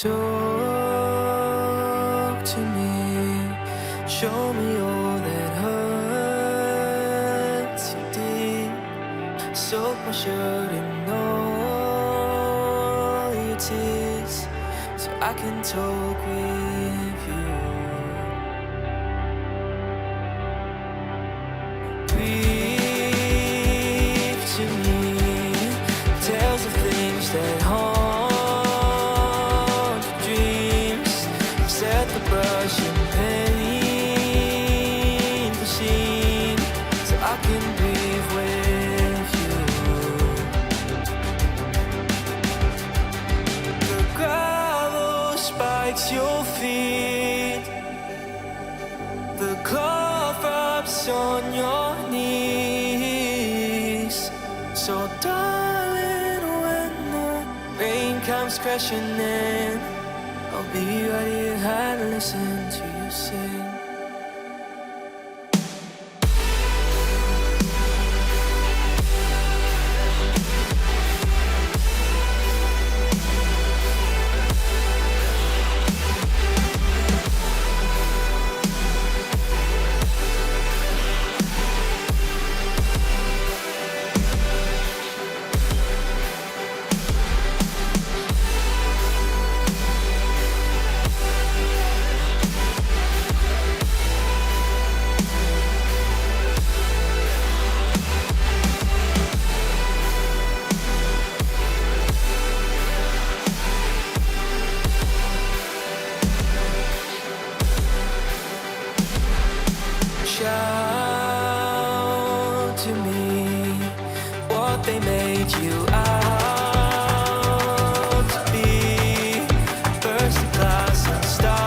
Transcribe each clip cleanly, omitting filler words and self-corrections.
Talk to me, show me all that hurts you deep. Soak my shirt in all your tears, so I can talk with you. Breathe to me, tales of things that haunt your dreams. Set the brush and paint the scene, so I can breathe with you. The gravel spikes your feet, the cloth rubs on your knees. So darling, when the rain comes crashing in, I'll be right here and listen to you sing. Shout to me what they made you out to be. Burst the glass and start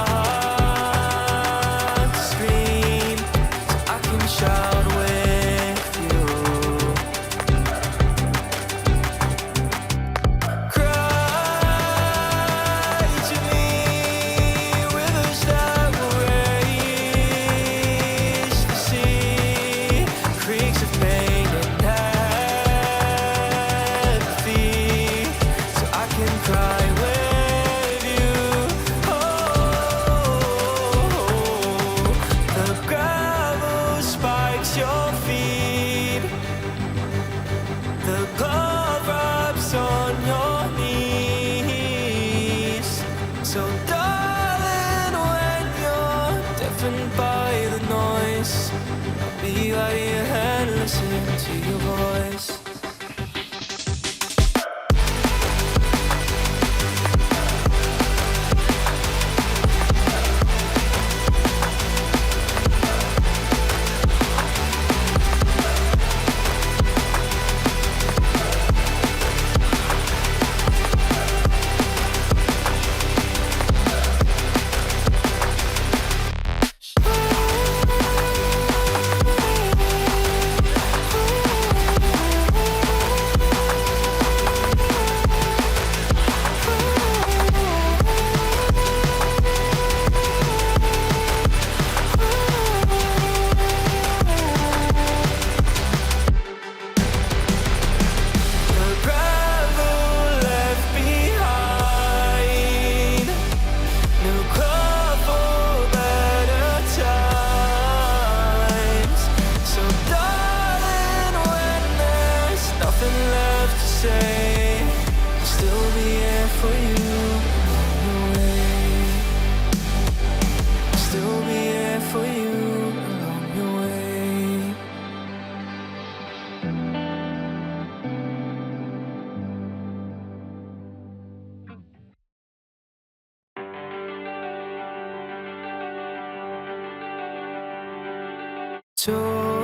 to scream, so I can shout with you. Cry to me rivers that will raise the sea, creeks of pain and apathy, so I can cry with you. Oh, the gravel spikes your feet, the blood rubs on your knees. So darling, when you're deafened by the noise, I'll be right here and listen to your voice. The gravel left behind, no cloth for better times. So darling, when there's nothing left to say, I'll still be here for you along the way. I'll still be here for you along your way.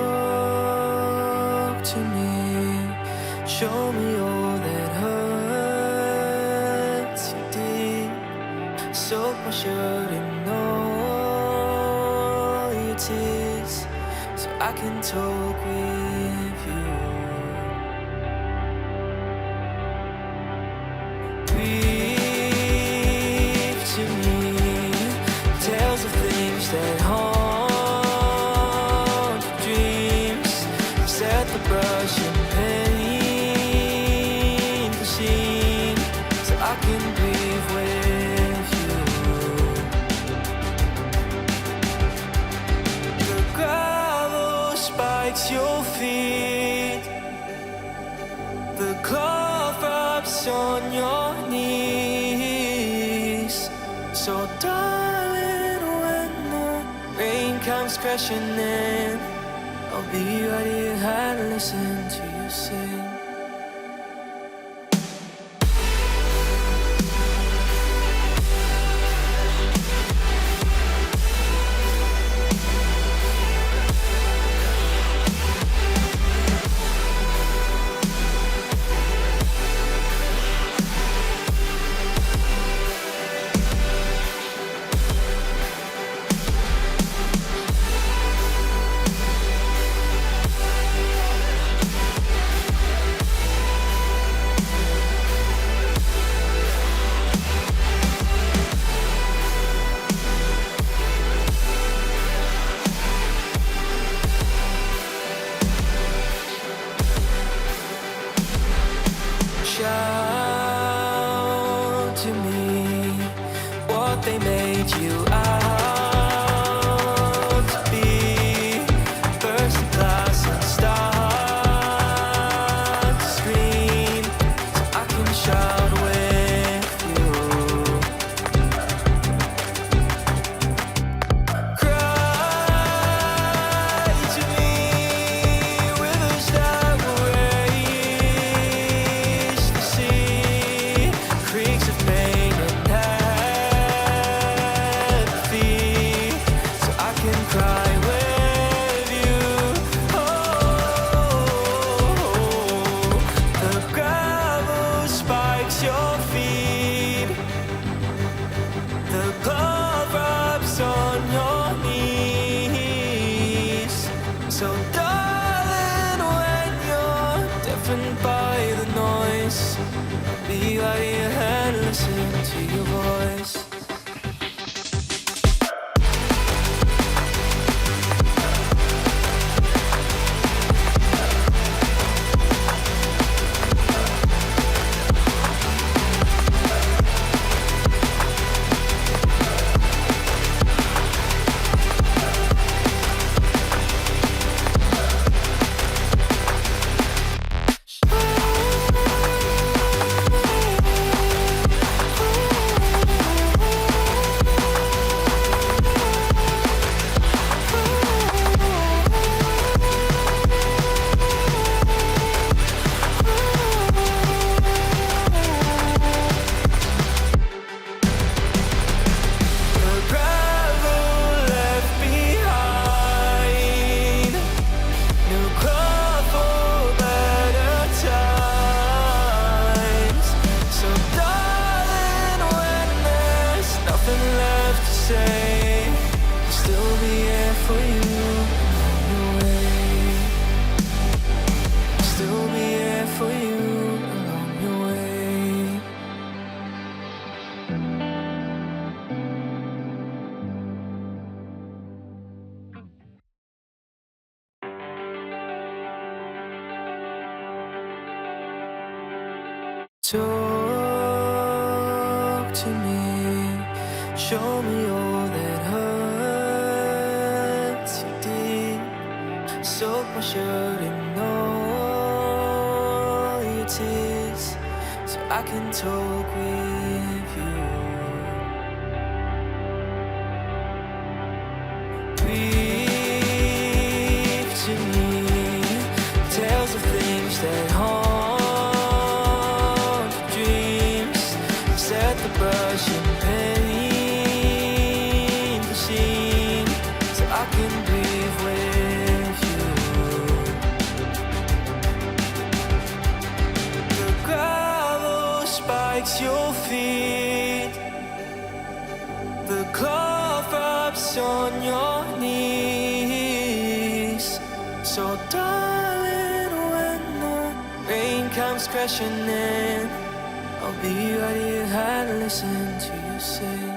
Talk to me, show me all that hurts you deep. Soak my shirt in all your tears, so I can talk with you. Breathe to me, tales of things that haunt your dreams. Set the brush and paint the scene, so I can breathe with drops on your knees. So darling, when the rain comes crashing in, I'll be right here and listen to you sing. Shout to me what they made you out to be. First in class and start to scream so I can shout with you. Cry to me rivers that will raise the sea, creeks of pain and apathy, so I can cry with you. Oh, the gravel spikes your feet, the blood rubs on your knees. So darling, when you're deafened by the noise, I'll be right here and listen to your voice. The gravel left behind, no cloth for better times. So darling, when there's nothing left to say, I'll still be here for you along your way. I'll still be here for you along your way. Talk to me, show me all that hurts you deep. Soak my shirt in all your tears, so I can talk with you. Breathe to me tales of things that haunt your dreams. Set the brush and paint the scene, so I can breathe with you. The gravel spikes your feet, the cloth rubs on your knees. So darling, when the rain comes crashing in, I'll be right here and listen to you sing.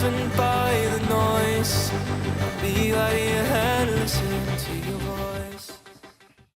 driven by the noise. I'll be letting your